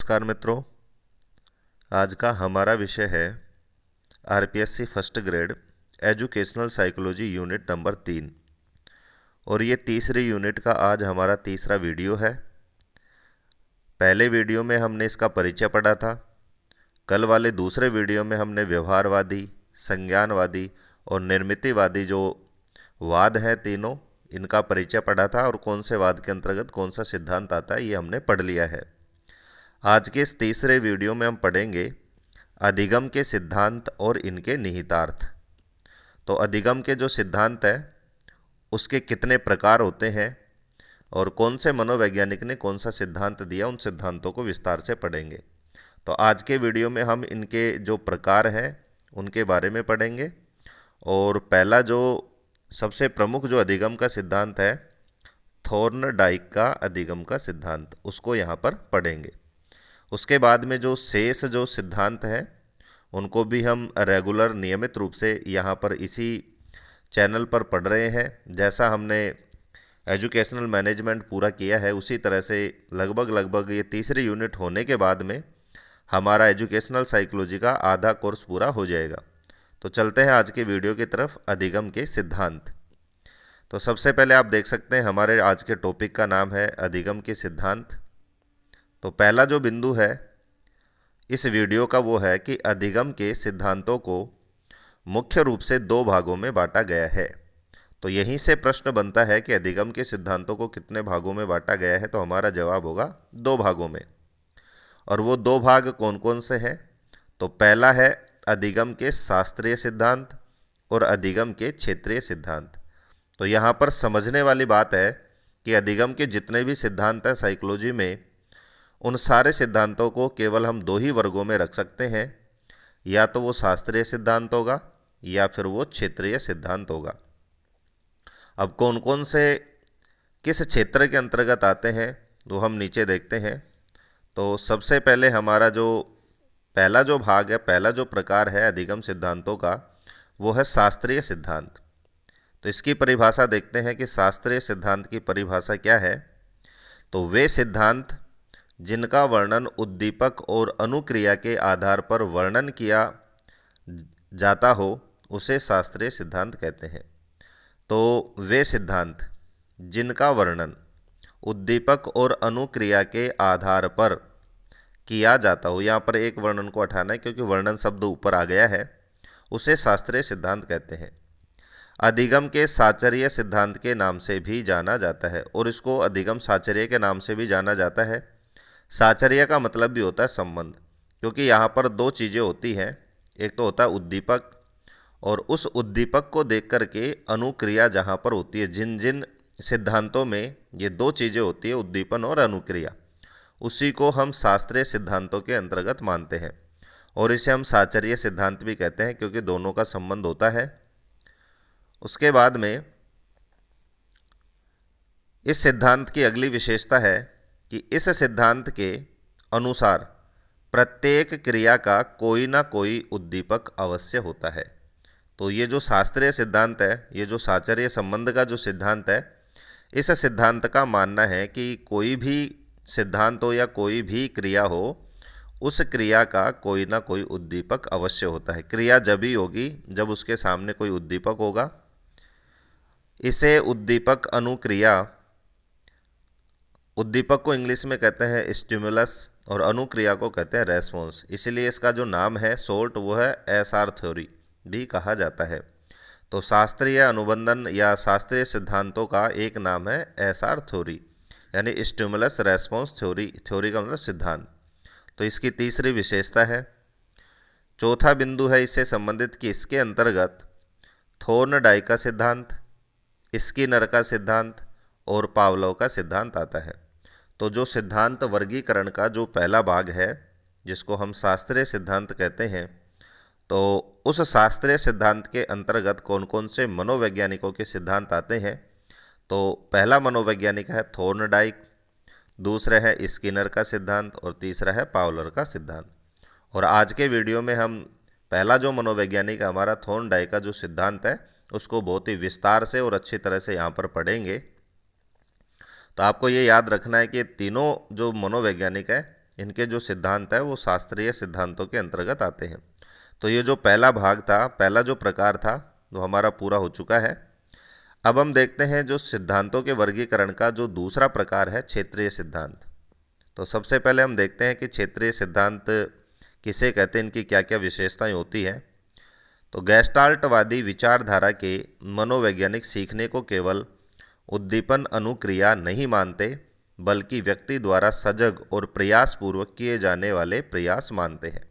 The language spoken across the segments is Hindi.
नमस्कार मित्रों। आज का हमारा विषय है RPSC first grade educational psychology unit number 3 और ये तीसरी यूनिट का आज हमारा तीसरा वीडियो है। पहले वीडियो में हमने इसका परिचय पढ़ा था। कल वाले दूसरे वीडियो में हमने व्यवहारवादी, संज्ञानवादी और निर्मितिवादी जो वाद हैं तीनों, इनका परिचय पढ़ा था और कौन से वाद के अंतर्गत कौन सा सिद्धांत आता है ये हमने पढ़ लिया है। आज के इस तीसरे वीडियो में हम पढ़ेंगे अधिगम के सिद्धांत और इनके निहितार्थ। तो अधिगम के जो सिद्धांत है उसके कितने प्रकार होते हैं और कौन से मनोवैज्ञानिक ने कौन सा सिद्धांत दिया, उन सिद्धांतों को विस्तार से पढ़ेंगे। तो आज के वीडियो में हम इनके जो प्रकार हैं उनके बारे में पढ़ेंगे। और पहला जो सबसे प्रमुख जो अधिगम का सिद्धांत है, थॉर्नडाइक का अधिगम का सिद्धांत, उसको यहाँ पर पढ़ेंगे। उसके बाद में जो शेष जो सिद्धांत हैं उनको भी हम रेगुलर नियमित रूप से यहाँ पर इसी चैनल पर पढ़ रहे हैं। जैसा हमने एजुकेशनल मैनेजमेंट पूरा किया है उसी तरह से लगभग ये तीसरी यूनिट होने के बाद में हमारा एजुकेशनल साइकोलॉजी का आधा कोर्स पूरा हो जाएगा। तो चलते हैं आज के वीडियो की तरफ, अधिगम के सिद्धांत। तो सबसे पहले आप देख सकते हैं हमारे आज के टॉपिक का नाम है अधिगम के सिद्धांत। तो पहला जो बिंदु है इस वीडियो का वो है कि अधिगम के सिद्धांतों को मुख्य रूप से दो भागों में बांटा गया है। तो यहीं से प्रश्न बनता है कि अधिगम के सिद्धांतों को कितने भागों में बांटा गया है। तो हमारा जवाब होगा दो भागों में। और वो दो भाग कौन कौन से हैं? तो पहला है अधिगम के शास्त्रीय सिद्धांत और अधिगम के क्षेत्रीय सिद्धांत। तो यहाँ पर समझने वाली बात है कि अधिगम के जितने भी सिद्धांत हैं साइकोलॉजी में, उन सारे सिद्धांतों को केवल हम दो ही वर्गों में रख सकते हैं, या तो वो शास्त्रीय सिद्धांत होगा या फिर वो क्षेत्रीय सिद्धांत होगा। अब कौन कौन से किस क्षेत्र के अंतर्गत आते हैं तो हम नीचे देखते हैं। तो सबसे पहले हमारा जो पहला जो भाग है, पहला जो प्रकार है अधिगम सिद्धांतों का, वो है शास्त्रीय सिद्धांत। तो इसकी परिभाषा देखते हैं कि शास्त्रीय सिद्धांत की परिभाषा क्या है। तो वे सिद्धांत जिनका वर्णन उद्दीपक और अनुक्रिया के आधार पर वर्णन किया जाता हो उसे शास्त्रीय सिद्धांत कहते हैं। तो वे सिद्धांत जिनका वर्णन उद्दीपक और अनुक्रिया के आधार पर किया जाता हो, यहाँ पर एक वर्णन को हटाना है क्योंकि वर्णन शब्द ऊपर आ गया है, उसे शास्त्रीय सिद्धांत कहते हैं। अधिगम के साचर्य सिद्धांत के नाम से भी जाना जाता है और इसको अधिगम साचर्य के नाम से भी जाना जाता है। साचर्य का मतलब भी होता है संबंध, क्योंकि यहाँ पर दो चीज़ें होती हैं। एक तो होता है उद्दीपक, और उस उद्दीपक को देख कर के अनुक्रिया जहाँ पर होती है, जिन जिन सिद्धांतों में ये दो चीज़ें होती है, उद्दीपन और अनुक्रिया, उसी को हम शास्त्रीय सिद्धांतों के अंतर्गत मानते हैं और इसे हम साचर्य सिद्धांत भी कहते हैं क्योंकि दोनों का संबंध होता है। उसके बाद में इस सिद्धांत की अगली विशेषता है कि इस सिद्धांत के अनुसार प्रत्येक क्रिया का कोई ना कोई उद्दीपक अवश्य होता है। तो ये जो शास्त्रीय सिद्धांत है, ये जो साचर्य संबंध का जो सिद्धांत है, इस सिद्धांत का मानना है कि कोई भी सिद्धांत हो या कोई भी क्रिया हो, उस क्रिया का कोई ना कोई उद्दीपक अवश्य होता है। क्रिया जब ही होगी जब उसके सामने कोई उद्दीपक होगा। इसे उद्दीपक अनुक्रिया, उद्दीपक को इंग्लिश में कहते हैं स्टिमुलस और अनुक्रिया को कहते हैं रेस्पॉन्स। इसलिए इसका जो नाम है शॉर्ट वो है एसआर थ्योरी भी कहा जाता है। तो शास्त्रीय अनुबंधन या शास्त्रीय सिद्धांतों का एक नाम है एसआर थ्योरी, यानी स्टिमुलस रेस्पॉन्स थ्योरी। थ्योरी का मतलब सिद्धांत। तो इसकी तीसरी विशेषता है। चौथा बिंदु है इससे संबंधित कि इसके अंतर्गत थॉर्नडाइक का सिद्धांत, स्किनर का सिद्धांत और पावलोव का सिद्धांत आता है। तो जो सिद्धांत वर्गीकरण का जो पहला भाग है जिसको हम शास्त्रीय सिद्धांत कहते हैं, तो उस शास्त्रीय सिद्धांत के अंतर्गत कौन कौन से मनोवैज्ञानिकों के सिद्धांत आते हैं। तो पहला मनोवैज्ञानिक है थॉर्नडाइक, दूसरा है स्किनर का सिद्धांत और तीसरा है पावलर का सिद्धांत। और आज के वीडियो में हम पहला जो मनोवैज्ञानिक हमारा थॉर्नडाइक का जो सिद्धांत है उसको बहुत ही विस्तार से और अच्छी तरह से यहाँ पर पढ़ेंगे। तो आपको ये याद रखना है कि तीनों जो मनोवैज्ञानिक हैं इनके जो सिद्धांत है वो शास्त्रीय सिद्धांतों के अंतर्गत आते हैं। तो ये जो पहला भाग था, पहला जो प्रकार था, वो हमारा पूरा हो चुका है। अब हम देखते हैं जो सिद्धांतों के वर्गीकरण का जो दूसरा प्रकार है, क्षेत्रीय सिद्धांत। तो सबसे पहले हम देखते हैं कि क्षेत्रीय सिद्धांत किसे कहते हैं, इनकी क्या क्या विशेषताएं होती हैं। तो गैस्टाल्टवादी विचारधारा के मनोवैज्ञानिक सीखने को केवल उद्दीपन अनुक्रिया नहीं मानते, बल्कि व्यक्ति द्वारा सजग और प्रयासपूर्वक किए जाने वाले प्रयास मानते हैं।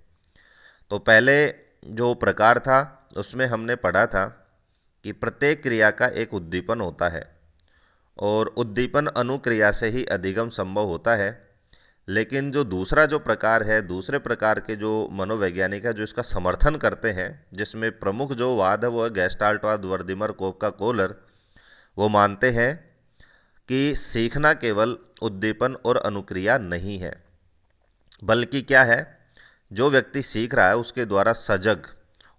तो पहले जो प्रकार था उसमें हमने पढ़ा था कि प्रत्येक क्रिया का एक उद्दीपन होता है और उद्दीपन अनुक्रिया से ही अधिगम संभव होता है। लेकिन जो दूसरा जो प्रकार है, दूसरे प्रकार के जो मनोवैज्ञानिक है जो इसका समर्थन करते हैं, जिसमें प्रमुख जो वाद है वो है गेस्टाल्टवाद, वर्दिमर, कोपका, कोहलर, वो मानते हैं कि सीखना केवल उद्दीपन और अनुक्रिया नहीं है, बल्कि क्या है, जो व्यक्ति सीख रहा है उसके द्वारा सजग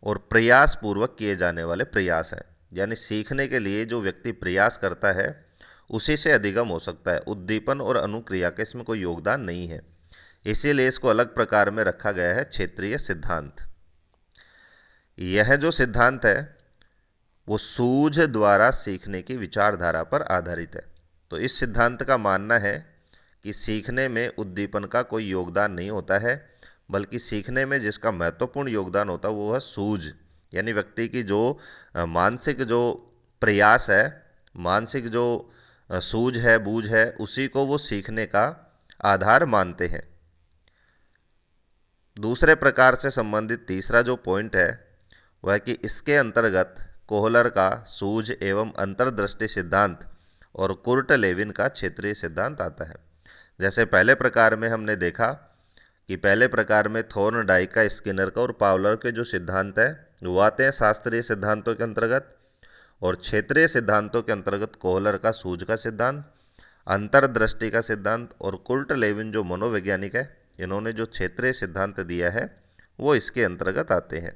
और प्रयास पूर्वक किए जाने वाले प्रयास हैं। यानी सीखने के लिए जो व्यक्ति प्रयास करता है उसी से अधिगम हो सकता है। उद्दीपन और अनुक्रिया का इसमें कोई योगदान नहीं है, इसीलिए इसको अलग प्रकार में रखा गया है, क्षेत्रीय सिद्धांत। यह जो सिद्धांत है वो सूझ द्वारा सीखने की विचारधारा पर आधारित है। तो इस सिद्धांत का मानना है कि सीखने में उद्दीपन का कोई योगदान नहीं होता है, बल्कि सीखने में जिसका महत्वपूर्ण योगदान होता है वो है सूझ, यानी व्यक्ति की जो मानसिक जो प्रयास है, मानसिक जो सूझ है, बूझ है, उसी को वो सीखने का आधार मानते हैं। दूसरे प्रकार से संबंधित तीसरा जो पॉइंट है वह है कि इसके अंतर्गत कोहलर का सूझ एवं अंतर्दृष्टि सिद्धांत और कुर्ट लेविन का क्षेत्रीय सिद्धांत आता है। जैसे पहले प्रकार में हमने देखा कि पहले प्रकार में थॉर्नडाइक का, स्किनर का और पावलर के जो सिद्धांत है वो आते हैं शास्त्रीय सिद्धांतों के अंतर्गत, और क्षेत्रीय सिद्धांतों के अंतर्गत कोहलर का सूझ का सिद्धांत, अंतर्दृष्टि का सिद्धांत और कुर्ट लेविन जो मनोवैज्ञानिक है, इन्होंने जो क्षेत्रीय सिद्धांत दिया है वो इसके अंतर्गत आते हैं।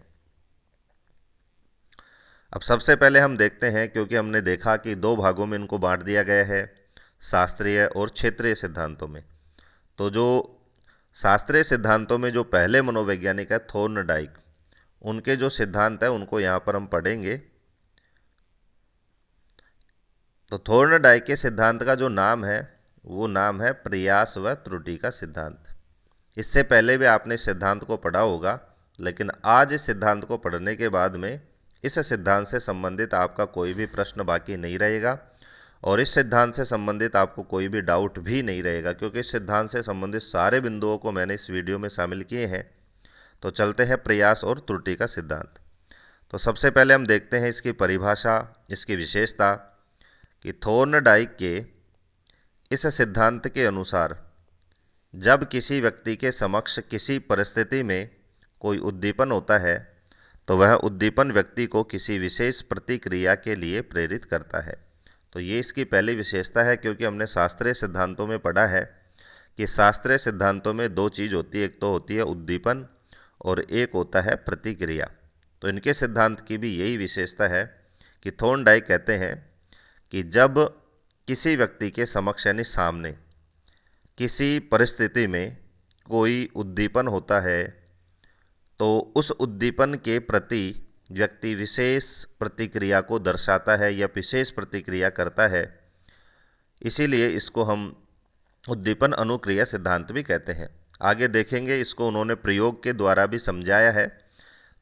अब सबसे पहले हम देखते हैं, क्योंकि हमने देखा कि दो भागों में इनको बांट दिया गया है, शास्त्रीय और क्षेत्रीय सिद्धांतों में। तो जो शास्त्रीय सिद्धांतों में जो पहले मनोवैज्ञानिक है थॉर्नडाइक, उनके जो सिद्धांत है उनको यहाँ पर हम पढ़ेंगे। तो थॉर्नडाइक के सिद्धांत का जो नाम है वो नाम है प्रयास व त्रुटि का सिद्धांत। इससे पहले भी आपने इस सिद्धांत को पढ़ा होगा, लेकिन आज इस सिद्धांत को पढ़ने के बाद में इस सिद्धांत से संबंधित आपका कोई भी प्रश्न बाकी नहीं रहेगा और इस सिद्धांत से संबंधित आपको कोई भी डाउट भी नहीं रहेगा, क्योंकि इस सिद्धांत से संबंधित सारे बिंदुओं को मैंने इस वीडियो में शामिल किए हैं। तो चलते हैं प्रयास और त्रुटि का सिद्धांत। तो सबसे पहले हम देखते हैं इसकी परिभाषा, इसकी विशेषता, कि थॉर्नडाइक के इस सिद्धांत के अनुसार जब किसी व्यक्ति के समक्ष किसी परिस्थिति में कोई उद्दीपन होता है तो वह उद्दीपन व्यक्ति को किसी विशेष प्रतिक्रिया के लिए प्रेरित करता है। तो ये इसकी पहली विशेषता है, क्योंकि हमने शास्त्रीय सिद्धांतों में पढ़ा है कि शास्त्रीय सिद्धांतों में दो चीज़ होती है, एक तो होती है उद्दीपन और एक होता है प्रतिक्रिया। तो इनके सिद्धांत की भी यही विशेषता है कि थॉर्नडाइक कहते हैं कि जब किसी व्यक्ति के समक्ष यानी सामने किसी परिस्थिति में कोई उद्दीपन होता है तो उस उद्दीपन के प्रति व्यक्ति विशेष प्रतिक्रिया को दर्शाता है या विशेष प्रतिक्रिया करता है, इसीलिए इसको हम उद्दीपन अनुक्रिया सिद्धांत भी कहते हैं। आगे देखेंगे, इसको उन्होंने प्रयोग के द्वारा भी समझाया है।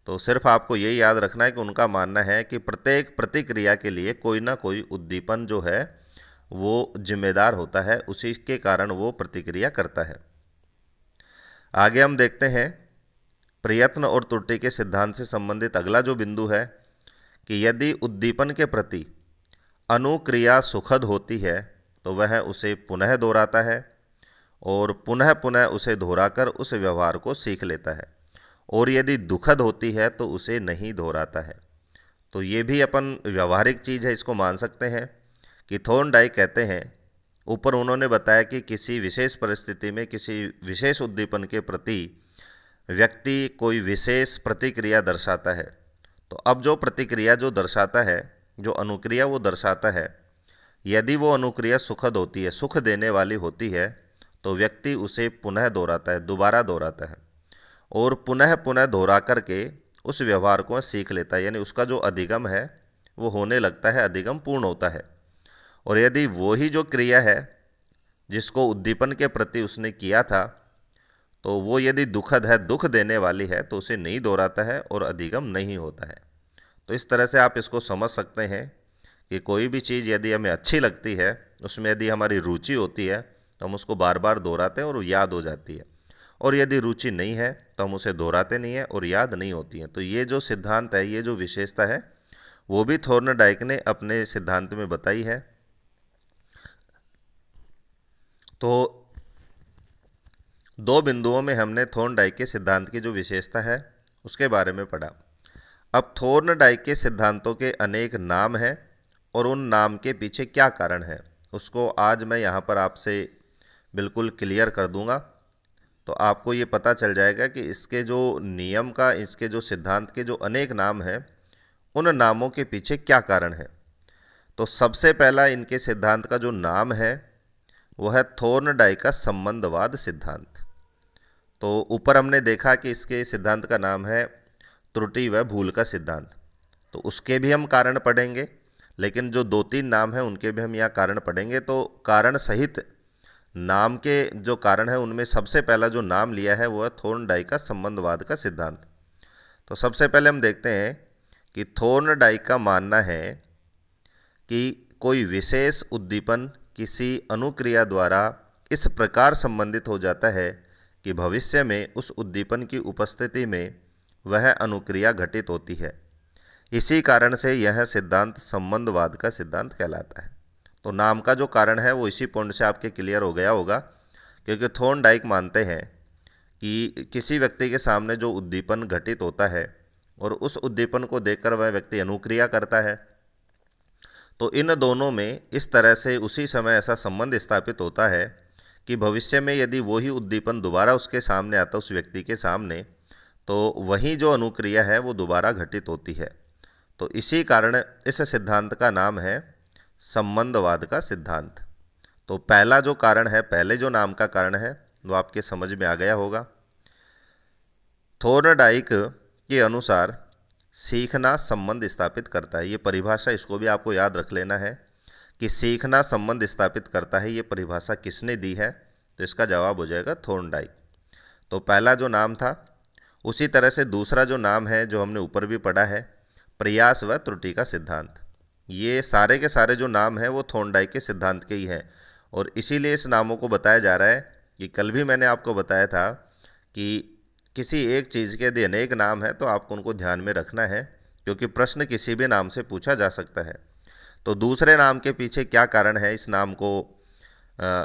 तो सिर्फ आपको यही याद रखना है कि उनका मानना है कि प्रत्येक प्रतिक्रिया के लिए कोई ना कोई उद्दीपन जो है वो जिम्मेदार होता है, उसी के कारण वो प्रतिक्रिया करता है। आगे हम देखते हैं प्रयत्न और त्रुटि के सिद्धांत से संबंधित अगला जो बिंदु है कि यदि उद्दीपन के प्रति अनुक्रिया सुखद होती है तो वह उसे पुनः दोहराता है और पुनः पुनः उसे दोहराकर उस व्यवहार को सीख लेता है, और यदि दुखद होती है तो उसे नहीं दोहराता है। तो ये भी अपन व्यवहारिक चीज़ है, इसको मान सकते हैं कि थॉर्नडाइक कहते हैं, ऊपर उन्होंने बताया कि किसी विशेष परिस्थिति में किसी विशेष उद्दीपन के प्रति व्यक्ति कोई विशेष प्रतिक्रिया दर्शाता है। तो अब जो प्रतिक्रिया जो दर्शाता है, जो अनुक्रिया वो दर्शाता है, यदि वो अनुक्रिया सुखद होती है, सुख देने वाली होती है, तो व्यक्ति उसे पुनः दोहराता है, दोबारा दोहराता है, और पुनः पुनः दोहरा करके उस व्यवहार को सीख लेता है, यानी उसका जो अधिगम है वो होने लगता है, अधिगम पूर्ण होता है। और यदि वो ही जो क्रिया है जिसको उद्दीपन के प्रति उसने किया था, तो वो यदि दुखद है, दुख देने वाली है, तो उसे नहीं दोहराता है और अधिगम नहीं होता है। तो इस तरह से आप इसको समझ सकते हैं कि कोई भी चीज़ यदि हमें अच्छी लगती है, उसमें यदि हमारी रुचि होती है, तो हम उसको बार बार दोहराते हैं और याद हो जाती है, और यदि रुचि नहीं है तो हम उसे दोहराते नहीं हैं और याद नहीं होती है। तो ये जो सिद्धांत है, ये जो विशेषता है, वो भी थॉर्नडाइक ने अपने सिद्धांत में बताई है। तो दो बिंदुओं में हमने थॉर्नडाइक के सिद्धांत की जो विशेषता है उसके बारे में पढ़ा। अब थॉर्नडाइक के सिद्धांतों के अनेक नाम हैं और उन नाम के पीछे क्या कारण है, उसको आज मैं यहाँ पर आपसे बिल्कुल क्लियर कर दूंगा। तो आपको ये पता चल जाएगा कि इसके जो नियम का, इसके जो सिद्धांत के जो अनेक नाम हैं, उन नामों के पीछे क्या कारण है। तो सबसे पहला इनके सिद्धांत का जो नाम है वो है थॉर्नडाइक का संबंधवाद सिद्धांत। तो ऊपर हमने देखा कि इसके सिद्धांत का नाम है त्रुटि व भूल का सिद्धांत। तो उसके भी हम कारण पढ़ेंगे, लेकिन जो दो तीन नाम हैं उनके भी हम यहाँ कारण पढ़ेंगे। तो कारण सहित नाम के जो कारण है उनमें सबसे पहला जो नाम लिया है वो है थॉर्नडाइक का संबंधवाद का सिद्धांत। तो सबसे पहले हम देखते हैं कि थॉर्नडाइक का मानना है कि कोई विशेष उद्दीपन किसी अनुक्रिया द्वारा इस प्रकार संबंधित हो जाता है कि भविष्य में उस उद्दीपन की उपस्थिति में वह अनुक्रिया घटित होती है। इसी कारण से यह सिद्धांत संबंधवाद का सिद्धांत कहलाता है। तो नाम का जो कारण है वो इसी पॉइंट से आपके क्लियर हो गया होगा, क्योंकि थॉर्नडाइक मानते हैं कि किसी व्यक्ति के सामने जो उद्दीपन घटित होता है और उस उद्दीपन को देखकर वह व्यक्ति अनुक्रिया करता है, तो इन दोनों में इस तरह से उसी समय ऐसा संबंध स्थापित होता है कि भविष्य में यदि वही उद्दीपन दोबारा उसके सामने आता, उस व्यक्ति के सामने, तो वही जो अनुक्रिया है वो दोबारा घटित होती है। तो इसी कारण इस सिद्धांत का नाम है संबंधवाद का सिद्धांत। तो पहला जो कारण है, पहले जो नाम का कारण है, वो आपके समझ में आ गया होगा। थॉर्नडाइक के अनुसार सीखना संबंध स्थापित करता है। ये परिभाषा, इसको भी आपको याद रख लेना है कि सीखना संबंध स्थापित करता है, ये परिभाषा किसने दी है, तो इसका जवाब हो जाएगा थॉर्नडाइक। तो पहला जो नाम था, उसी तरह से दूसरा जो नाम है जो हमने ऊपर भी पढ़ा है, प्रयास व त्रुटि का सिद्धांत। ये सारे के सारे जो नाम हैं वो थॉर्नडाइक के सिद्धांत के ही हैं, और इसीलिए इस नामों को बताया जा रहा है कि कल भी मैंने आपको बताया था कि किसी एक चीज़ के यदि अनेक नाम है तो आपको उनको ध्यान में रखना है, क्योंकि प्रश्न किसी भी नाम से पूछा जा सकता है। तो दूसरे नाम के पीछे क्या कारण है, इस नाम को,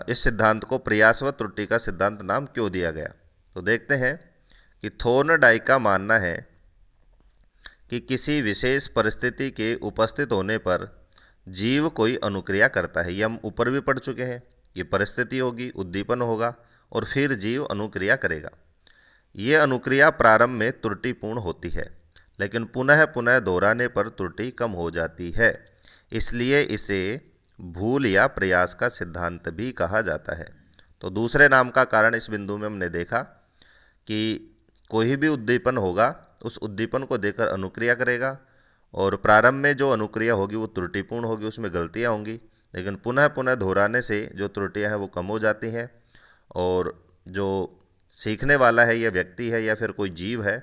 इस सिद्धांत को प्रयास व त्रुटि का सिद्धांत नाम क्यों दिया गया। तो देखते हैं कि थॉर्नडाइक का मानना है कि किसी विशेष परिस्थिति के उपस्थित होने पर जीव कोई अनुक्रिया करता है। ये हम ऊपर भी पढ़ चुके हैं। ये परिस्थिति होगी, उद्दीपन होगा और फिर जीव अनुक्रिया करेगा। ये अनुक्रिया प्रारंभ में त्रुटिपूर्ण होती है, लेकिन पुनः पुनः दोहराने पर त्रुटि कम हो जाती है। इसलिए इसे भूल या प्रयास का सिद्धांत भी कहा जाता है। तो दूसरे नाम का कारण इस बिंदु में हमने देखा कि कोई भी उद्दीपन होगा, उस उद्दीपन को देखकर अनुक्रिया करेगा, और प्रारंभ में जो अनुक्रिया होगी वो त्रुटिपूर्ण होगी, उसमें गलतियाँ होंगी, लेकिन पुनः पुनः दोहराने से जो त्रुटियाँ हैं वो कम हो जाती हैं, और जो सीखने वाला है, या व्यक्ति है या फिर कोई जीव है,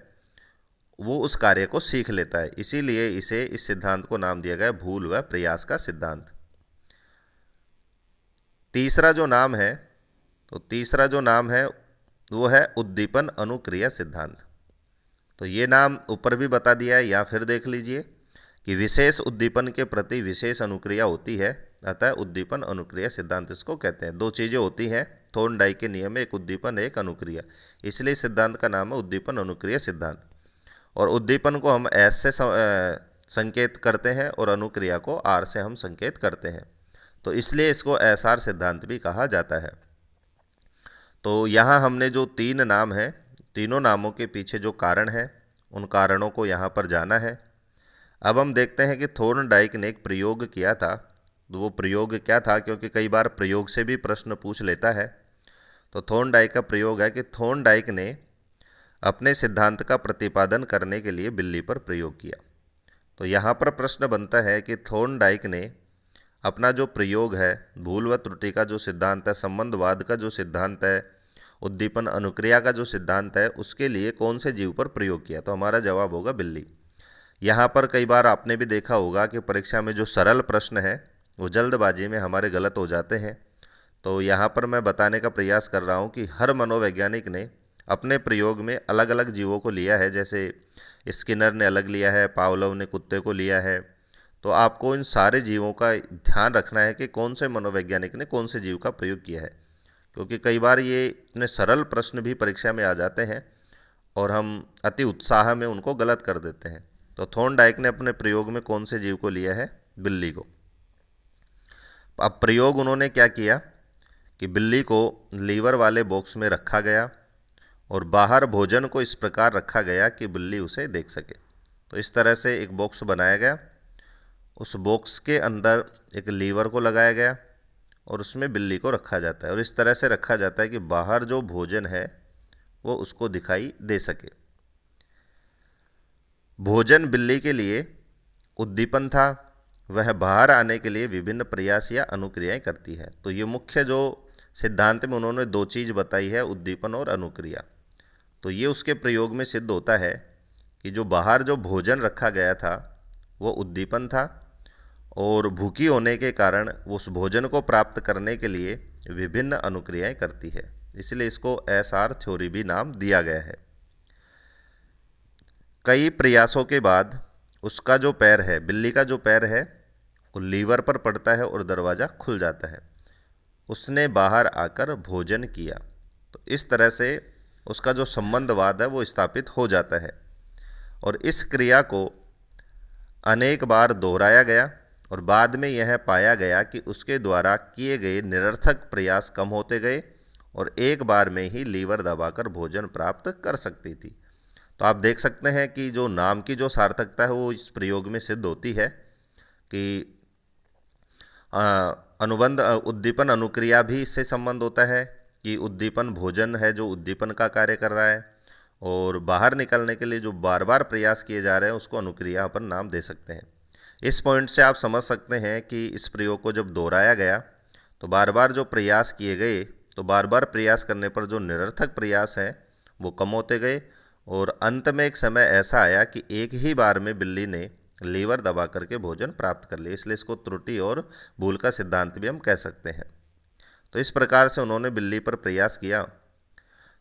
वो उस कार्य को सीख लेता है। इसीलिए इसे, इस सिद्धांत को नाम दिया गया भूल व प्रयास का सिद्धांत। तीसरा जो नाम है, तो तीसरा जो नाम है वो है उद्दीपन अनुक्रिया सिद्धांत। तो ये नाम ऊपर भी बता दिया है, या फिर देख लीजिए कि विशेष उद्दीपन के प्रति विशेष अनुक्रिया होती है, अतः उद्दीपन अनुक्रिया सिद्धांत इसको कहते हैं। दो चीज़ें होती हैं थॉर्नडाइक के नियम में, एक उद्दीपन, एक अनुक्रिया, इसलिए सिद्धांत का नाम है उद्दीपन अनुक्रिया सिद्धांत। और उद्दीपन को हम एस से संकेत करते हैं और अनुक्रिया को आर से हम संकेत करते हैं, तो इसलिए इसको एस आर सिद्धांत भी कहा जाता है। तो यहाँ हमने जो तीन नाम हैं, तीनों नामों के पीछे जो कारण है, उन कारणों को यहाँ पर जाना है। अब हम देखते हैं कि थॉर्नडाइक ने एक प्रयोग किया था। तो वो प्रयोग क्या था, क्योंकि कई बार प्रयोग से भी प्रश्न पूछ लेता है। तो थॉर्नडाइक का प्रयोग है कि थॉर्नडाइक ने अपने सिद्धांत का प्रतिपादन करने के लिए बिल्ली पर प्रयोग किया। तो यहाँ पर प्रश्न बनता है कि थॉर्नडाइक ने अपना जो प्रयोग है, भूल व त्रुटि का जो सिद्धांत है, संबंधवाद का जो सिद्धांत है, उद्दीपन अनुक्रिया का जो सिद्धांत है, उसके लिए कौन से जीव पर प्रयोग किया? तो हमारा जवाब होगा बिल्ली। यहाँ पर कई बार आपने भी देखा होगा कि परीक्षा में जो सरल प्रश्न है वो जल्दबाजी में हमारे गलत हो जाते हैं। तो यहाँ पर मैं बताने का प्रयास कर रहा हूँ कि हर मनोवैज्ञानिक ने अपने प्रयोग में अलग अलग जीवों को लिया है। जैसे स्किनर ने अलग लिया है, पावलोव ने कुत्ते को लिया है। तो आपको इन सारे जीवों का ध्यान रखना है कि कौन से मनोवैज्ञानिक ने कौन से जीव का प्रयोग किया है, क्योंकि कई बार ये इतने सरल प्रश्न भी परीक्षा में आ जाते हैं और हम अति उत्साह में उनको गलत कर देते हैं। तो थॉर्नडाइक ने अपने प्रयोग में कौन से जीव को लिया है? बिल्ली को। अब प्रयोग उन्होंने क्या किया कि बिल्ली को लीवर वाले बॉक्स में रखा गया और बाहर भोजन को इस प्रकार रखा गया कि बिल्ली उसे देख सके। तो इस तरह से एक बॉक्स बनाया गया, उस बॉक्स के अंदर एक लीवर को लगाया गया और उसमें बिल्ली को रखा जाता है और इस तरह से रखा जाता है कि बाहर जो भोजन है वो उसको दिखाई दे सके। भोजन बिल्ली के लिए उद्दीपन था, वह बाहर आने के लिए विभिन्न प्रयास या अनुक्रियाएं करती है। तो ये मुख्य जो सिद्धांत में उन्होंने दो चीज़ बताई है, उद्दीपन और अनुक्रिया। तो ये उसके प्रयोग में सिद्ध होता है कि जो बाहर जो भोजन रखा गया था वो उद्दीपन था और भूखी होने के कारण उस भोजन को प्राप्त करने के लिए विभिन्न अनुक्रियाएं करती है, इसलिए इसको एसआर थ्योरी भी नाम दिया गया है। कई प्रयासों के बाद उसका जो पैर है, बिल्ली का जो पैर है, वो लीवर पर पड़ता है और दरवाज़ा खुल जाता है। उसने बाहर आकर भोजन किया। तो इस तरह से उसका जो संबंधवाद है वो स्थापित हो जाता है और इस क्रिया को अनेक बार दोहराया गया और बाद में यह पाया गया कि उसके द्वारा किए गए निरर्थक प्रयास कम होते गए और एक बार में ही लीवर दबाकर भोजन प्राप्त कर सकती थी। तो आप देख सकते हैं कि जो नाम की जो सार्थकता है वो इस प्रयोग में सिद्ध होती है कि अनुबंध उद्दीपन अनुक्रिया भी इससे संबंध होता है कि उद्दीपन भोजन है जो उद्दीपन का कार्य कर रहा है और बाहर निकलने के लिए जो बार बार प्रयास किए जा रहे हैं उसको अनुक्रिया पर नाम दे सकते हैं। इस पॉइंट से आप समझ सकते हैं कि इस प्रयोग को जब दोहराया गया तो बार बार जो प्रयास किए गए, तो बार बार प्रयास करने पर जो निरर्थक प्रयास हैं वो कम होते गए और अंत में एक समय ऐसा आया कि एक ही बार में बिल्ली ने लीवर दबा करके भोजन प्राप्त कर लिया। इसलिए इसको त्रुटि और भूल का सिद्धांत भी हम कह सकते हैं। तो इस प्रकार से उन्होंने बिल्ली पर प्रयास किया।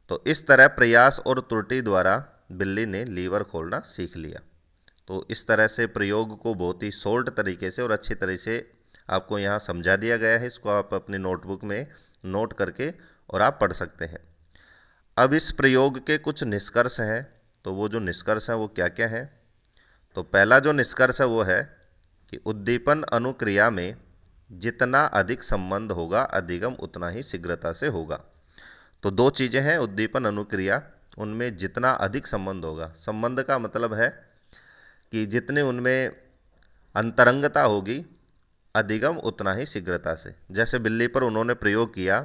तो इस तरह प्रयास और त्रुटि द्वारा बिल्ली ने लीवर खोलना सीख लिया। तो इस तरह से प्रयोग को बहुत ही शॉर्ट तरीके से और अच्छी तरह से आपको यहाँ समझा दिया गया है। इसको आप अपनी नोटबुक में नोट करके और आप पढ़ सकते हैं। अब इस प्रयोग के कुछ निष्कर्ष हैं। तो वो जो निष्कर्ष हैं वो क्या क्या हैं? तो पहला जो निष्कर्ष है वो है कि उद्दीपन अनुक्रिया में जितना अधिक संबंध होगा अधिगम उतना ही शीघ्रता से होगा। तो दो चीज़ें हैं, उद्दीपन अनुक्रिया, उनमें जितना अधिक संबंध होगा, संबंध का मतलब है कि जितने उनमें अंतरंगता होगी अधिगम उतना ही शीघ्रता से। जैसे बिल्ली पर उन्होंने प्रयोग किया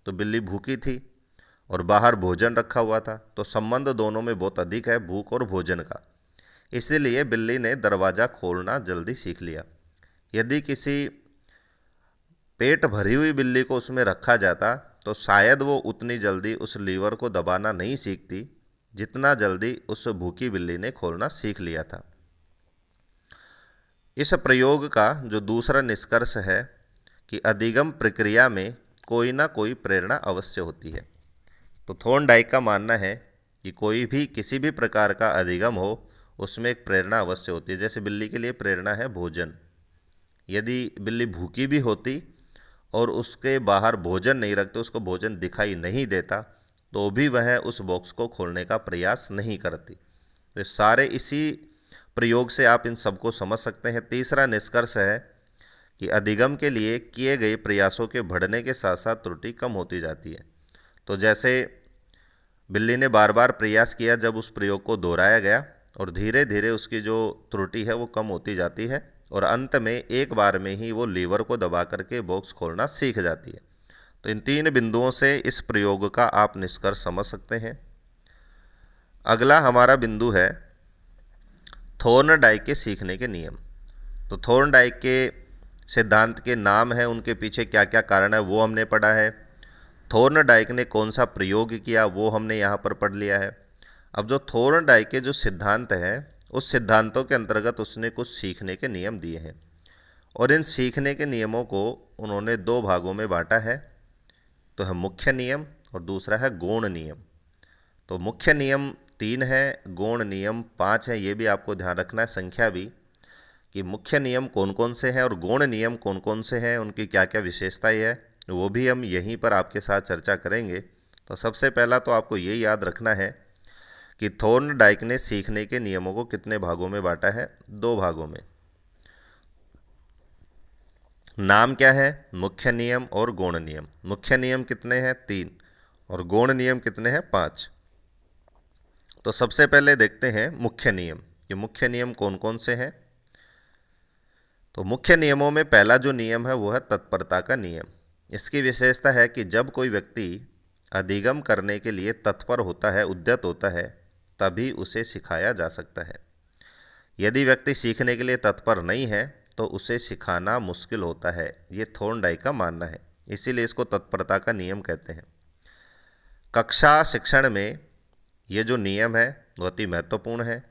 तो बिल्ली भूखी थी और बाहर भोजन रखा हुआ था, तो संबंध दोनों में बहुत अधिक है, भूख और भोजन का। इसीलिए बिल्ली ने दरवाज़ा खोलना जल्दी सीख लिया। यदि किसी पेट भरी हुई बिल्ली को उसमें रखा जाता तो शायद वो उतनी जल्दी उस लीवर को दबाना नहीं सीखती जितना जल्दी उस भूखी बिल्ली ने खोलना सीख लिया था। इस प्रयोग का जो दूसरा निष्कर्ष है कि अधिगम प्रक्रिया में कोई ना कोई प्रेरणा अवश्य होती है। तो थॉर्नडाइक का मानना है कि कोई भी किसी भी प्रकार का अधिगम हो उसमें एक प्रेरणा अवश्य होती है। जैसे बिल्ली के लिए प्रेरणा है भोजन। यदि बिल्ली भूखी भी होती और उसके बाहर भोजन नहीं रखते, उसको भोजन दिखाई नहीं देता, तो भी वह उस बॉक्स को खोलने का प्रयास नहीं करती। तो सारे इसी प्रयोग से आप इन सबको समझ सकते हैं। तीसरा निष्कर्ष है कि अधिगम के लिए किए गए प्रयासों के बढ़ने के साथ साथ त्रुटि कम होती जाती है। तो जैसे बिल्ली ने बार बार प्रयास किया, जब उस प्रयोग को दोहराया गया और धीरे धीरे उसकी जो त्रुटि है वो कम होती जाती है और अंत में एक बार में ही वो लीवर को दबा करके बॉक्स खोलना सीख जाती है। तो इन 3 बिंदुओं से इस प्रयोग का आप निष्कर्ष समझ सकते हैं। अगला हमारा बिंदु है थॉर्नडाइक के सीखने के नियम। तो थॉर्नडाइक के सिद्धांत के नाम हैं, उनके पीछे क्या क्या कारण है वो हमने पढ़ा है। थॉर्नडाइक ने कौन सा प्रयोग किया वो हमने यहाँ पर पढ़ लिया है। अब जो थॉर्नडाइक के जो सिद्धांत हैं उस सिद्धांतों के अंतर्गत उसने कुछ सीखने के नियम दिए हैं और इन सीखने के नियमों को उन्होंने 2 भागों में बांटा है। तो है मुख्य नियम और दूसरा है गौण नियम। तो मुख्य नियम 3 है, गौण नियम 5 है। ये भी आपको ध्यान रखना है संख्या भी, कि मुख्य नियम कौन कौन से हैं और गौण नियम कौन कौन से हैं, उनकी क्या क्या विशेषताएं है, वो भी हम यहीं पर आपके साथ चर्चा करेंगे। तो सबसे पहला तो आपको ये याद रखना है कि थॉर्नडाइक ने सीखने के नियमों को कितने भागों में बांटा है? 2 भागों में। नाम क्या है? मुख्य नियम और गौण नियम। मुख्य नियम कितने हैं? 3 और गौण नियम कितने हैं? 5। तो सबसे पहले देखते हैं मुख्य नियम। ये मुख्य नियम कौन कौन से हैं? तो मुख्य नियमों में पहला जो नियम है वो है तत्परता का नियम। इसकी विशेषता है कि जब कोई व्यक्ति अधिगम करने के लिए तत्पर होता है, उद्यत होता है, तभी उसे सिखाया जा सकता है। यदि व्यक्ति सीखने के लिए तत्पर नहीं है तो उसे सिखाना मुश्किल होता है। ये थॉर्नडाइक का मानना है, इसीलिए इसको तत्परता का नियम कहते हैं। कक्षा शिक्षण में ये जो नियम है बहुत ही महत्वपूर्ण है,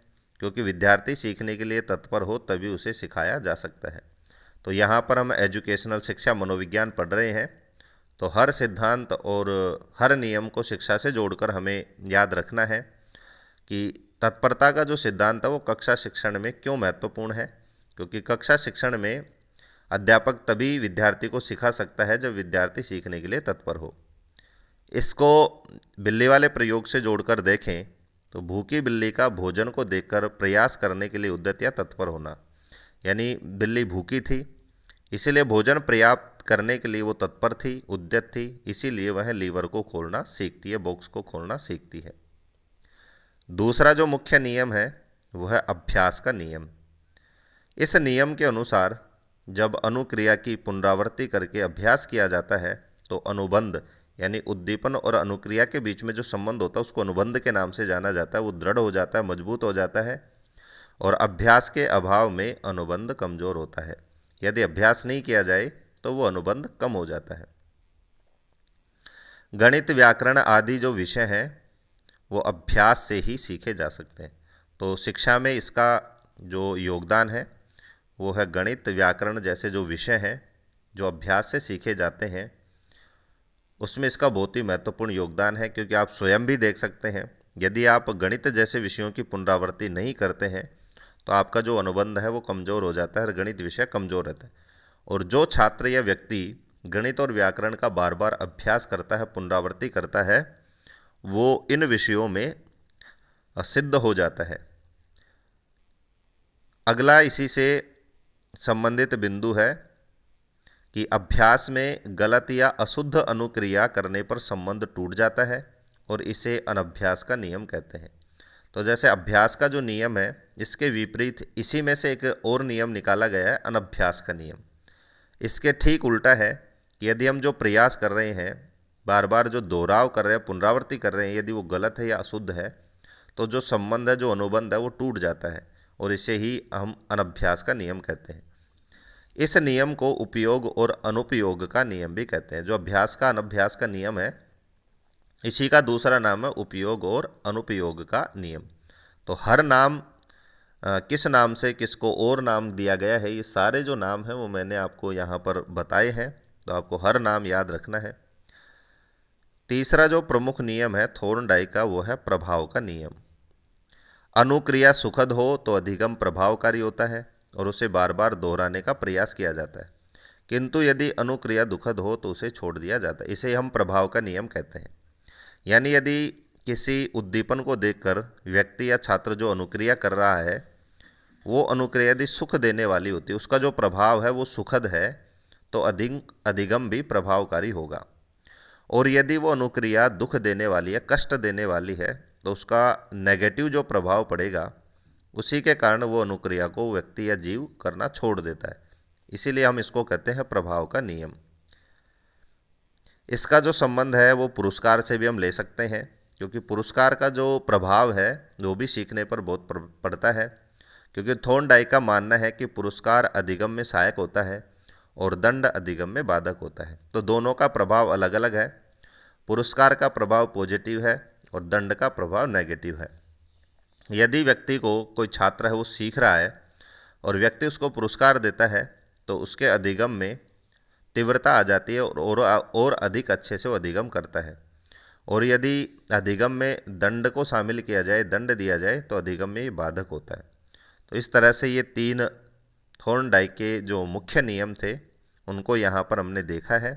क्योंकि विद्यार्थी सीखने के लिए तत्पर हो तभी उसे सिखाया जा सकता है। तो यहाँ पर हम एजुकेशनल शिक्षा मनोविज्ञान पढ़ रहे हैं, तो हर सिद्धांत और हर नियम को शिक्षा से जोड़कर हमें याद रखना है कि तत्परता का जो सिद्धांत है वो कक्षा शिक्षण में क्यों महत्वपूर्ण है। क्योंकि कक्षा शिक्षण में अध्यापक तभी विद्यार्थी को सिखा सकता है जब विद्यार्थी सीखने के लिए तत्पर हो। इसको बिल्ली वाले प्रयोग से जोड़कर देखें तो भूखी बिल्ली का भोजन को देखकर प्रयास करने के लिए उद्यत या तत्पर होना, यानी बिल्ली भूखी थी इसीलिए भोजन पर्याप्त करने के लिए वो तत्पर थी, उद्यत थी, इसीलिए वह लीवर को खोलना सीखती है, बॉक्स को खोलना सीखती है। दूसरा जो मुख्य नियम है वो है अभ्यास का नियम। इस नियम के अनुसार जब अनुक्रिया की पुनरावृत्ति करके अभ्यास किया जाता है तो अनुबंध यानी उद्दीपन और अनुक्रिया के बीच में जो संबंध होता है उसको अनुबंध के नाम से जाना जाता है। वो दृढ़ हो जाता है, मजबूत हो जाता है, और अभ्यास के अभाव में अनुबंध कमजोर होता है। यदि अभ्यास नहीं किया जाए तो वो अनुबंध कम हो जाता है। गणित, व्याकरण आदि जो विषय हैं वो अभ्यास से ही सीखे जा सकते हैं। तो शिक्षा में इसका जो योगदान है वो है गणित, व्याकरण जैसे जो विषय हैं जो अभ्यास से सीखे जाते हैं, उसमें इसका बहुत ही महत्वपूर्ण योगदान है। क्योंकि आप स्वयं भी देख सकते हैं, यदि आप गणित जैसे विषयों की पुनरावृत्ति नहीं करते हैं तो आपका जो अनुबंध है वो कमज़ोर हो जाता है और गणित विषय कमज़ोर रहता है। और जो छात्र या व्यक्ति गणित और व्याकरण का बार बार अभ्यास करता है, पुनरावृत्ति करता है, वो इन विषयों में सिद्ध हो जाता है। अगला इसी से संबंधित बिंदु है कि अभ्यास में गलत या अशुद्ध अनुक्रिया करने पर संबंध टूट जाता है और इसे अनभ्यास का नियम कहते हैं। तो जैसे अभ्यास का जो नियम है इसके विपरीत इसी में से एक और नियम निकाला गया है, अनभ्यास का नियम। इसके ठीक उल्टा है कि यदि हम जो प्रयास कर रहे हैं, बार बार जो दोहराव कर रहे हैं, पुनरावृत्ति कर रहे हैं, यदि वो गलत है या अशुद्ध है तो जो संबंध है, जो अनुबंध है वो टूट जाता है और इसे ही हम अनभ्यास का नियम कहते हैं। इस नियम को उपयोग और अनुपयोग का नियम भी कहते हैं। जो अभ्यास का अनभ्यास का नियम है इसी का दूसरा नाम है उपयोग और अनुपयोग का नियम। तो हर नाम किस नाम से किसको और नाम दिया गया है, ये सारे जो नाम हैं वो मैंने आपको यहाँ पर बताए हैं, तो आपको हर नाम याद रखना है। तीसरा जो प्रमुख नियम है थॉर्नडाइक का वो है प्रभाव का नियम। अनुक्रिया सुखद हो तो अधिगम प्रभावकारी होता है और उसे बार बार दोहराने का प्रयास किया जाता है, किंतु यदि अनुक्रिया दुखद हो तो उसे छोड़ दिया जाता है। इसे हम प्रभाव का नियम कहते हैं। यानी यदि किसी उद्दीपन को देखकर व्यक्ति या छात्र जो अनुक्रिया कर रहा है वो अनुक्रिया यदि सुख देने वाली होती है, उसका जो प्रभाव है वो सुखद है, तो अधिगम भी प्रभावकारी होगा। और यदि वो अनुक्रिया दुख देने वाली है, कष्ट देने वाली है, तो उसका नेगेटिव जो प्रभाव पड़ेगा उसी के कारण वो अनुक्रिया को व्यक्ति या जीव करना छोड़ देता है। इसीलिए हम इसको कहते हैं प्रभाव का नियम। इसका जो संबंध है वो पुरस्कार से भी हम ले सकते हैं, क्योंकि पुरस्कार का जो प्रभाव है वो भी सीखने पर बहुत पड़ता है। क्योंकि थॉर्नडाइक का मानना है कि पुरस्कार अधिगम में सहायक होता है और दंड अधिगम में बाधक होता है। तो दोनों का प्रभाव अलग अलग है। पुरस्कार का प्रभाव पॉजिटिव है और दंड का प्रभाव नेगेटिव है। यदि व्यक्ति को, कोई छात्र है वो सीख रहा है और व्यक्ति उसको पुरस्कार देता है, तो उसके अधिगम में तीव्रता आ जाती है और अधिक अच्छे से वो अधिगम करता है। और यदि अधिगम में दंड को शामिल किया जाए, दंड दिया जाए, तो अधिगम में ये बाधक होता है। तो इस तरह से ये 3 थॉर्नडाइक के जो मुख्य नियम थे उनको यहाँ पर हमने देखा है।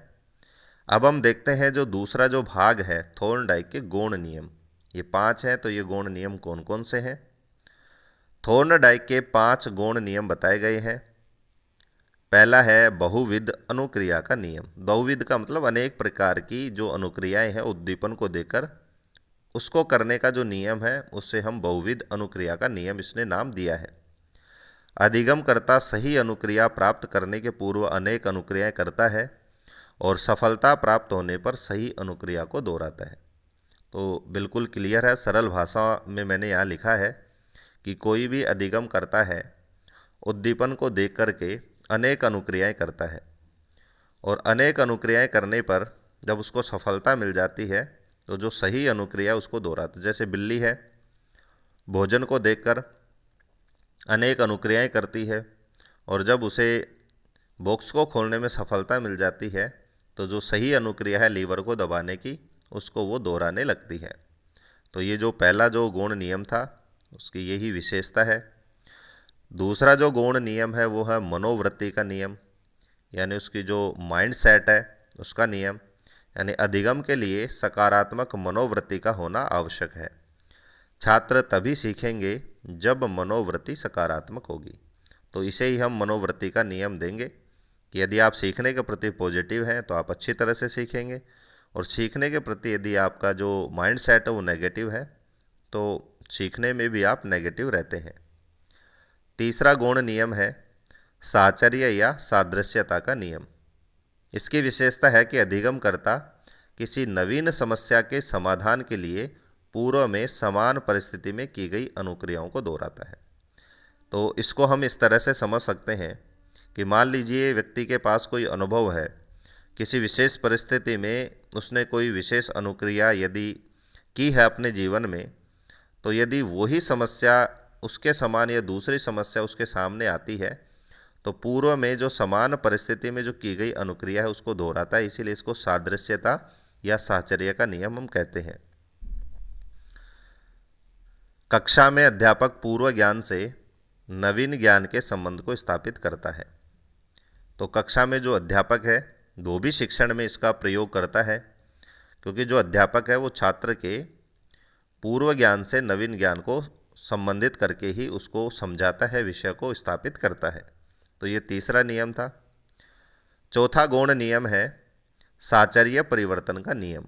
अब हम देखते हैं जो दूसरा जो भाग है थॉर्नडाइक के गौण नियम। ये 5 हैं, तो ये गौण नियम कौन कौन से हैं? थॉर्नडाइक के 5 गौण नियम बताए गए हैं। पहला है बहुविध अनुक्रिया का नियम। बहुविध का मतलब अनेक प्रकार की जो अनुक्रियाएं हैं उद्दीपन को देकर उसको करने का जो नियम है उससे हम बहुविध अनुक्रिया का नियम इसने नाम दिया है। अधिगम करता सही अनुक्रिया प्राप्त करने के पूर्व अनेक अनुक्रियाएं करता है और सफलता प्राप्त होने पर सही अनुक्रिया को दोहराता है। तो बिल्कुल क्लियर है, सरल भाषा में मैंने यहाँ लिखा है कि कोई भी अधिगम करता है, उद्दीपन को देख करके अनेक अनुक्रियाएं करता है और अनेक अनुक्रियाएं करने पर जब उसको सफलता मिल जाती है तो जो सही अनुक्रिया उसको दोहराता है। जैसे बिल्ली है, भोजन को देखकर अनेक अनुक्रियाएं करती है और जब उसे बॉक्स को खोलने में सफलता मिल जाती है तो जो सही अनुक्रिया है लीवर को दबाने की, उसको वो दोहराने लगती है। तो ये जो पहला जो गौण नियम था उसकी यही विशेषता है। दूसरा जो गौण नियम है वो है मनोवृत्ति का नियम, यानी उसकी जो माइंड सेट है उसका नियम। यानी अधिगम के लिए सकारात्मक मनोवृत्ति का होना आवश्यक है। छात्र तभी सीखेंगे जब मनोवृत्ति सकारात्मक होगी। तो इसे ही हम मनोवृत्ति का नियम देंगे कि यदि आप सीखने के प्रति पॉजिटिव हैं तो आप अच्छी तरह से सीखेंगे, और सीखने के प्रति यदि आपका जो माइंड सेट है वो नेगेटिव है तो सीखने में भी आप नेगेटिव रहते हैं। तीसरा गौण नियम है साहचर्य या सादृश्यता का नियम। इसकी विशेषता है कि अधिगम करता किसी नवीन समस्या के समाधान के लिए पूर्व में समान परिस्थिति में की गई अनुक्रियाओं को दोहराता है। तो इसको हम इस तरह से समझ सकते हैं कि मान लीजिए व्यक्ति के पास कोई अनुभव है, किसी विशेष परिस्थिति में उसने कोई विशेष अनुक्रिया यदि की है अपने जीवन में, तो यदि वही समस्या उसके समान या दूसरी समस्या उसके सामने आती है तो पूर्व में जो समान परिस्थिति में जो की गई अनुक्रिया है उसको दोहराता है। इसीलिए इसको सादृश्यता या साहचर्य का नियम हम कहते हैं। कक्षा में अध्यापक पूर्व ज्ञान से नवीन ज्ञान के संबंध को स्थापित करता है। तो कक्षा में जो अध्यापक है वो भी शिक्षण में इसका प्रयोग करता है, क्योंकि जो अध्यापक है वो छात्र के पूर्व ज्ञान से नवीन ज्ञान को संबंधित करके ही उसको समझाता है, विषय को स्थापित करता है। तो ये तीसरा नियम था। चौथा गौण नियम है साहचर्य परिवर्तन का नियम।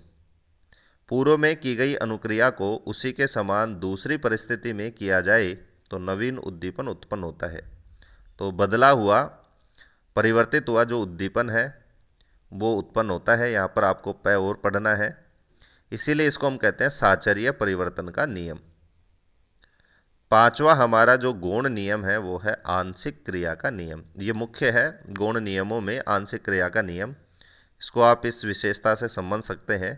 पूर्व में की गई अनुक्रिया को उसी के समान दूसरी परिस्थिति में किया जाए तो नवीन उद्दीपन उत्पन्न होता है। तो बदला हुआ, परिवर्तित हुआ जो उद्दीपन है वो उत्पन्न होता है। यहाँ पर आपको पै और पढ़ना है, इसीलिए इसको हम कहते हैं साहचर्य परिवर्तन का नियम। पांचवा हमारा जो गौण नियम है वो है आंशिक क्रिया का नियम। ये मुख्य है गौण नियमों में, आंशिक क्रिया का नियम। इसको आप इस विशेषता से समझ सकते हैं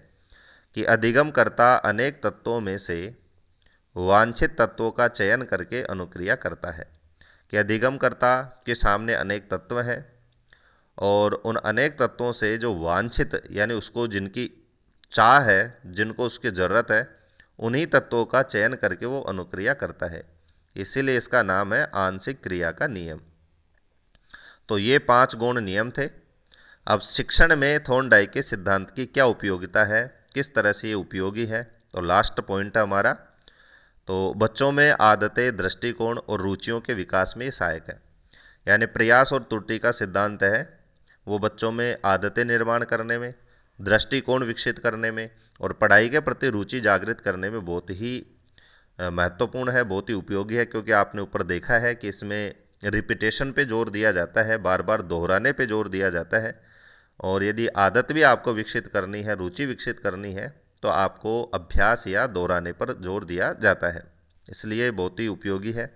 कि अधिगम करता अनेक तत्वों में से वांछित तत्वों का चयन करके अनुक्रिया करता है। कि अधिगम करता के सामने अनेक तत्व हैं और उन अनेक तत्वों से जो वांछित यानी उसको जिनकी चाह है, जिनको उसकी ज़रूरत है, उन्हीं तत्वों का चयन करके वो अनुक्रिया करता है। इसीलिए इसका नाम है आंशिक क्रिया का नियम। तो ये 5 गौण नियम थे। अब शिक्षण में थॉर्नडाइक के सिद्धांत की क्या उपयोगिता है, किस तरह से ये उपयोगी है, तो लास्ट पॉइंट है हमारा। तो बच्चों में आदतें, दृष्टिकोण और रुचियों के विकास में ये सहायक है। यानी प्रयास और त्रुटि का सिद्धांत है वो बच्चों में आदतें निर्माण करने में, दृष्टिकोण विकसित करने में और पढ़ाई के प्रति रुचि जागृत करने में बहुत ही महत्वपूर्ण है, बहुत ही उपयोगी है। क्योंकि आपने ऊपर देखा है कि इसमें रिपीटेशन पे जोर दिया जाता है, बार बार दोहराने पे जोर दिया जाता है और यदि आदत भी आपको विकसित करनी है, रुचि विकसित करनी है, तो आपको अभ्यास या दोहराने पर जोर दिया जाता है, इसलिए बहुत ही उपयोगी है।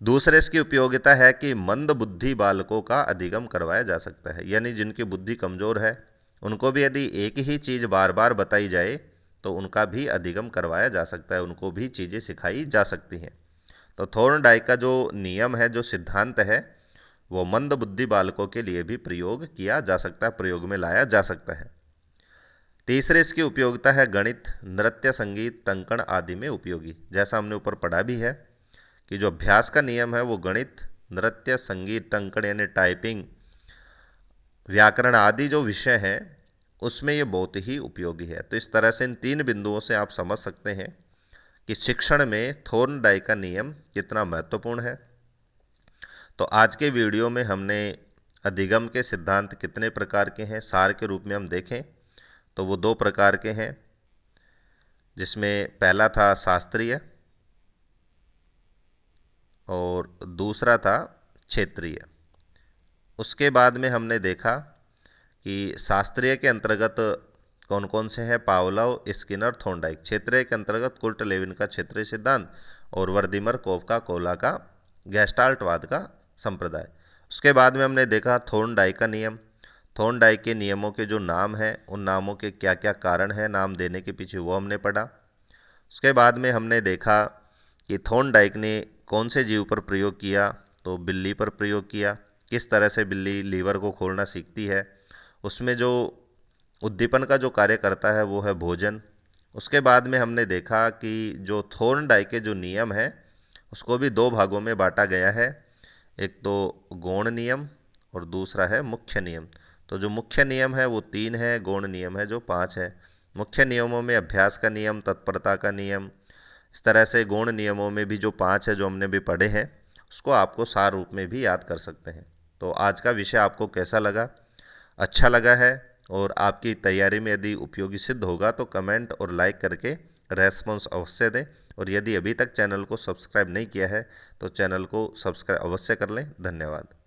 दूसरे इसकी उपयोगिता है कि मंद बुद्धि बालकों का अधिगम करवाया जा सकता है, यानी जिनकी बुद्धि कमज़ोर है उनको भी यदि एक ही चीज़ बार बार बताई जाए तो उनका भी अधिगम करवाया जा सकता है, उनको भी चीज़ें सिखाई जा सकती हैं। तो थॉर्नडाइक का जो नियम है, जो सिद्धांत है, वो मंद बुद्धि बालकों के लिए भी प्रयोग किया जा सकता है, प्रयोग में लाया जा सकता है। तीसरे इसकी उपयोगिता है गणित, नृत्य, संगीत, टंकण आदि में उपयोगी। जैसा हमने ऊपर पढ़ा भी है कि जो अभ्यास का नियम है वो गणित, नृत्य, संगीत, टंकण यानी टाइपिंग, व्याकरण आदि जो विषय हैं उसमें ये बहुत ही उपयोगी है। तो इस तरह से इन 3 बिंदुओं से आप समझ सकते हैं कि शिक्षण में थॉर्नडाइक का नियम कितना महत्वपूर्ण है। तो आज के वीडियो में हमने अधिगम के सिद्धांत कितने प्रकार के हैं सार के रूप में हम देखें तो वो 2 प्रकार के हैं, जिसमें पहला था शास्त्रीय और दूसरा था क्षेत्रीय। उसके बाद में हमने देखा कि शास्त्रीय के अंतर्गत कौन कौन से हैं, पावलोव, स्किनर, थॉर्नडाइक। क्षेत्रीय के अंतर्गत कुर्ट लेविन का क्षेत्रीय सिद्धांत और वर्दिमर, कोफका, कोला का गैस्टाल्टवाद का संप्रदाय। उसके बाद में हमने देखा थॉर्नडाइक का नियम, थॉर्नडाइक के नियमों के जो नाम हैं उन नामों के क्या क्या कारण हैं नाम देने के पीछे, वो हमने पढ़ा। उसके बाद में हमने देखा कि थॉर्नडाइक ने कौन से जीव पर प्रयोग किया, तो बिल्ली पर प्रयोग किया। किस तरह से बिल्ली लीवर को खोलना सीखती है, उसमें जो उद्दीपन का जो कार्य करता है वो है भोजन। उसके बाद में हमने देखा कि जो थॉर्नडाइक के जो नियम है उसको भी 2 भागों में बांटा गया है, एक तो गौण नियम और दूसरा है मुख्य नियम। तो जो मुख्य नियम है वो 3 है, गौण नियम है जो 5 है। मुख्य नियमों में अभ्यास का नियम, तत्परता का नियम, इस तरह से गौण नियमों में भी जो 5 है जो हमने भी पढ़े हैं उसको आपको सार रूप में भी याद कर सकते हैं। तो आज का विषय आपको कैसा लगा? अच्छा लगा है और आपकी तैयारी में यदि उपयोगी सिद्ध होगा तो कमेंट और लाइक करके रेस्पॉन्स अवश्य दें। और यदि अभी तक चैनल को सब्सक्राइब नहीं किया है तो चैनल को सब्सक्राइब अवश्य कर लें। धन्यवाद।